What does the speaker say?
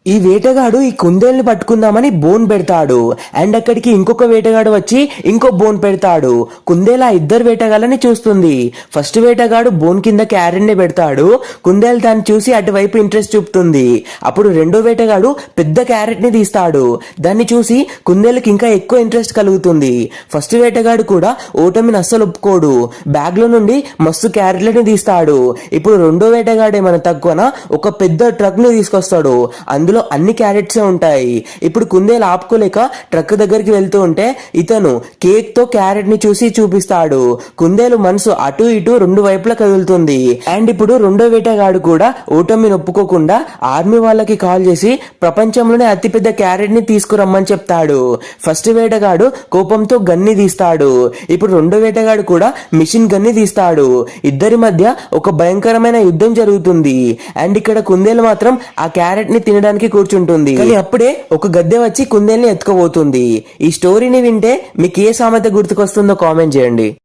ఈ వేటగాడు ఈ కుందేల్ని పట్టుకుందామని బోన్ పెడతాడు. అండ్ అక్కడికి ఇంకొక వేటగాడు వచ్చి ఇంకో బోన్ పెడతాడు. కుందేలు ఆ ఇద్దరు వేటగాళ్ళని చూస్తుంది. ఫస్ట్ వేటగాడు బోన్ కింద క్యారెట్ ని పెడతాడు. కుందేలు దాన్ని చూసి అటువైపు ఇంట్రెస్ట్ చూపుతుంది. అప్పుడు రెండో వేటగాడు పెద్ద క్యారెట్ ని తీస్తాడు. దాన్ని చూసి కుందేలుకి ఇంకా ఎక్కువ ఇంట్రెస్ట్ కలుగుతుంది. ఫస్ట్ వేటగాడు కూడా ఓటమిని అస్సలు ఒప్పుకోడు. బ్యాగ్ లో నుండి మస్తు క్యారెట్లని తీస్తాడు. ఇప్పుడు రెండో వేటగాడు ఏమైనా తక్కువన ఒక పెద్ద ట్రక్ ని తీసుకొస్తాడు. అందులో అన్ని క్యారెట్స్ ఉంటాయి. ఇప్పుడు కుందేలు ఆపుకోలేక ట్రక్ దగ్గరికి వెళ్తూ ఉంటే ఇతను కేక్ తో క్యారెట్ ని చూసి చూపిస్తాడు. కుందేలు మనసు అటు ఇటు రెండు వైపులా కదులుతుంది. అండ్ ఇప్పుడు రెండో వేటగాడు కూడా ఓటమిని ఒప్పుకోకుండా ఆర్మీ వాళ్ళకి కాల్ చేసి ప్రపంచంలోనే అతిపెద్ద క్యారెట్ ని తీసుకురమ్మని చెప్తాడు. ఫస్ట్ వేటగాడు కోపంతో గన్ని తీస్తాడు. ఇప్పుడు రెండో వేటగాడు కూడా మిషన్ గన్ని తీస్తాడు. ఇద్దరి మధ్య ఒక భయంకరమైన యుద్ధం జరుగుతుంది. అండ్ ఇక్కడ కుందేలు మాత్రం ఆ క్యారెట్ ని తినడానికి కూర్చుంటుంది. కానీ అప్పుడే ఒక గద్దె వచ్చి కుందేల్ని ఎత్తుకుపోతుంది. ఈ స్టోరీని వింటే మీకు ఏ సామెత గుర్తుకొస్తుందో కామెంట్ చేయండి.